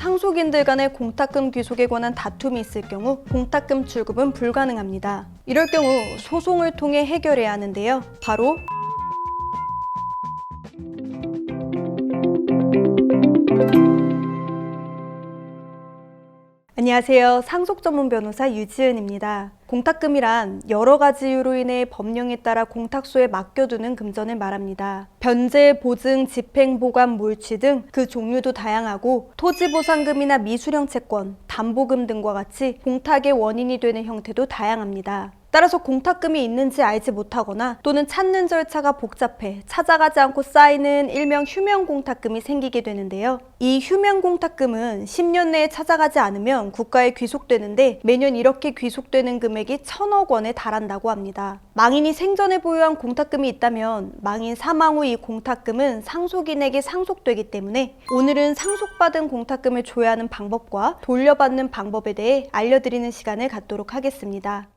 상속인들 간의 공탁금 귀속에 관한 다툼이 있을 경우 공탁금 출급은 불가능합니다. 이럴 경우 소송을 통해 해결해야 하는데요. 바로 안녕하세요. 상속 전문 변호사 유지은입니다. 공탁금이란 여러 가지 이유로 인해 법령에 따라 공탁소에 맡겨두는 금전을 말합니다. 변제, 보증, 집행, 보관, 몰취 등 그 종류도 다양하고 토지보상금이나 미수령 채권, 담보금 등과 같이 공탁의 원인이 되는 형태도 다양합니다. 따라서 공탁금이 있는지 알지 못하거나 또는 찾는 절차가 복잡해 찾아가지 않고 쌓이는 일명 휴면 공탁금이 생기게 되는데요. 이 휴면 공탁금은 10년 내에 찾아가지 않으면 국가에 귀속되는데 매년 이렇게 귀속되는 금액이 1,000억 원에 달한다고 합니다. 망인이 생전에 보유한 공탁금이 있다면 망인 사망 후 이 공탁금은 상속인에게 상속되기 때문에 오늘은 상속받은 공탁금을 조회하는 방법과 돌려받는 방법에 대해 알려드리는 시간을 갖도록 하겠습니다.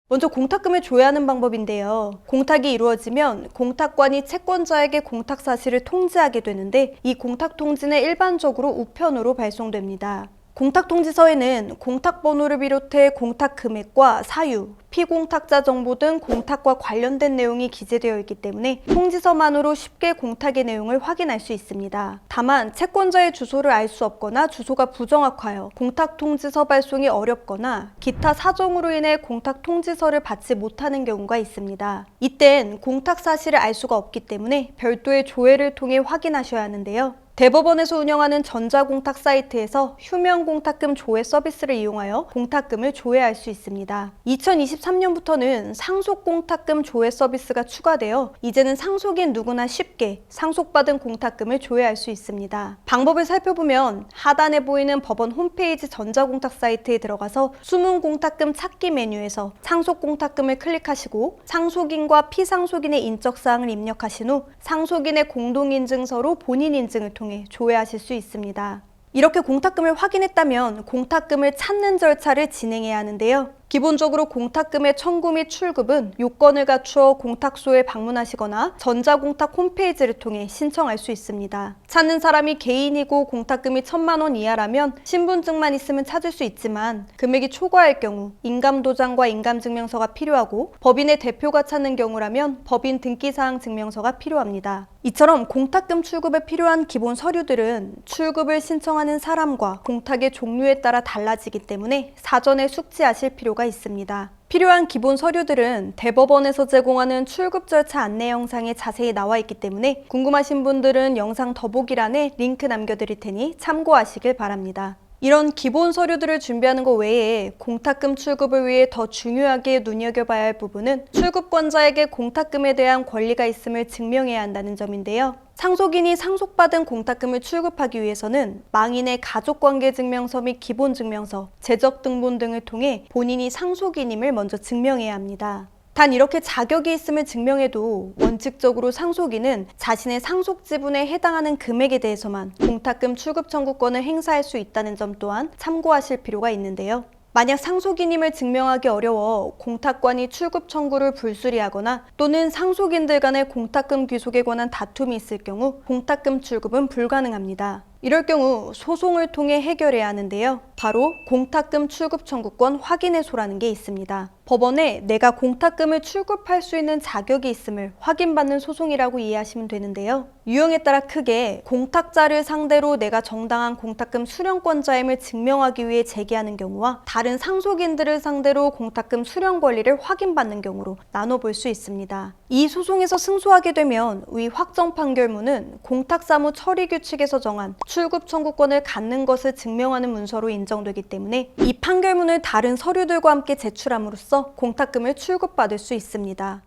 먼저 공탁금을 조회하는 방법인데요. 공탁이 이루어지면 공탁관이 채권자에게 공탁 사실을 통지하게 되는데 이 공탁 통지는 일반적으로 우편으로 발송됩니다. 공탁통지서에는 공탁번호를 비롯해 공탁 금액과 사유, 피공탁자 정보 등 공탁과 관련된 내용이 기재되어 있기 때문에 통지서만으로 쉽게 공탁의 내용을 확인할 수 있습니다. 다만 채권자의 주소를 알 수 없거나 주소가 부정확하여 공탁통지서 발송이 어렵거나 기타 사정으로 인해 공탁통지서를 받지 못하는 경우가 있습니다. 이땐 공탁 사실을 알 수가 없기 때문에 별도의 조회를 통해 확인하셔야 하는데요. 대법원에서 운영하는 전자공탁 사이트에서 휴면 공탁금 조회 서비스를 이용하여 공탁금을 조회할 수 있습니다. 2023년부터는 상속 공탁금 조회 서비스가 추가되어 이제는 상속인 누구나 쉽게 상속받은 공탁금을 조회할 수 있습니다. 방법을 살펴보면 하단에 보이는 법원 홈페이지 전자공탁 사이트에 들어가서 숨은 공탁금 찾기 메뉴에서 상속 공탁금을 클릭하시고 상속인과 피상속인의 인적사항을 입력하신 후 상속인의 공동인증서로 본인 인증을 통해 조회하실 수 있습니다. 이렇게 공탁금을 확인했다면 공탁금을 찾는 절차를 진행해야 하는데요. 기본적으로 공탁금의 청구 및 출급은 요건을 갖추어 공탁소에 방문하시거나 전자공탁 홈페이지를 통해 신청할 수 있습니다. 찾는 사람이 개인이고 공탁금이 1,000만 원 이하라면 신분증만 있으면 찾을 수 있지만 금액이 초과할 경우 인감도장과 인감증명서가 필요하고 법인의 대표가 찾는 경우라면 법인 등기사항 증명서가 필요합니다. 이처럼 공탁금 출급에 필요한 기본 서류들은 출급을 신청하는 사람과 공탁의 종류에 따라 달라지기 때문에 사전에 숙지하실 필요가 있습니다. 필요한 기본 서류들은 대법원에서 제공하는 출급 절차 안내 영상에 자세히 나와 있기 때문에 궁금하신 분들은 영상 더보기란에 링크 남겨드릴 테니 참고하시길 바랍니다. 이런 기본 서류들을 준비하는 것 외에 공탁금 출급을 위해 더 중요하게 눈여겨봐야 할 부분은 출급권자에게 공탁금에 대한 권리가 있음을 증명해야 한다는 점인데요. 상속인이 상속받은 공탁금을 출급하기 위해서는 망인의 가족관계증명서 및 기본증명서, 재적등본 등을 통해 본인이 상속인임을 먼저 증명해야 합니다. 단 이렇게 자격이 있음을 증명해도 원칙적으로 상속인은 자신의 상속 지분에 해당하는 금액에 대해서만 공탁금 출급 청구권을 행사할 수 있다는 점 또한 참고하실 필요가 있는데요. 만약 상속인임을 증명하기 어려워 공탁관이 출급 청구를 불수리하거나 또는 상속인들 간의 공탁금 귀속에 관한 다툼이 있을 경우 공탁금 출급은 불가능합니다. 이럴 경우 소송을 통해 해결해야 하는데요. 바로 공탁금 출급 청구권 확인해소라는 게 있습니다. 법원에 내가 공탁금을 출급할 수 있는 자격이 있음을 확인받는 소송이라고 이해하시면 되는데요. 유형에 따라 크게 공탁자를 상대로 내가 정당한 공탁금 수령권자임을 증명하기 위해 제기하는 경우와 다른 상속인들을 상대로 공탁금 수령 권리를 확인받는 경우로 나눠볼 수 있습니다. 이 소송에서 승소하게 되면 위 확정 판결문은 공탁사무 처리규칙에서 정한 출급 청구권을 갖는 것을 증명하는 문서로 인정되기 때문에 이 판결문을 다른 서류들과 함께 제출함으로써 공탁금을 출급받을 수 있습니다.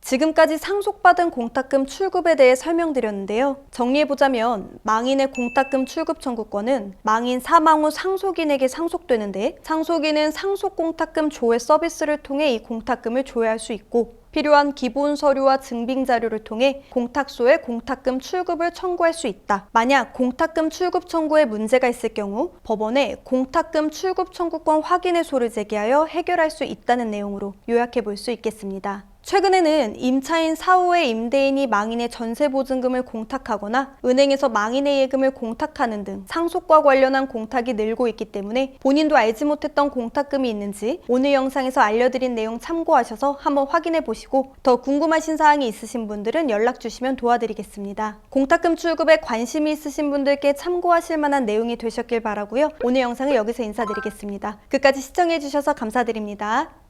지금까지 상속받은 공탁금 출급에 대해 설명드렸는데요. 정리해보자면 망인의 공탁금 출급 청구권은 망인 사망 후 상속인에게 상속되는데 상속인은 상속공탁금 조회 서비스를 통해 이 공탁금을 조회할 수 있고 필요한 기본 서류와 증빙 자료를 통해 공탁소에 공탁금 출급을 청구할 수 있다. 만약 공탁금 출급 청구에 문제가 있을 경우 법원에 공탁금 출급 청구권 확인해소를 제기하여 해결할 수 있다는 내용으로 요약해 볼 수 있겠습니다. 최근에는 임차인 사후에 임대인이 망인의 전세보증금을 공탁하거나 은행에서 망인의 예금을 공탁하는 등 상속과 관련한 공탁이 늘고 있기 때문에 본인도 알지 못했던 공탁금이 있는지 오늘 영상에서 알려드린 내용 참고하셔서 한번 확인해 보시고 더 궁금하신 사항이 있으신 분들은 연락 주시면 도와드리겠습니다. 공탁금 출급에 관심이 있으신 분들께 참고하실 만한 내용이 되셨길 바라고요. 오늘 영상은 여기서 인사드리겠습니다. 끝까지 시청해 주셔서 감사드립니다.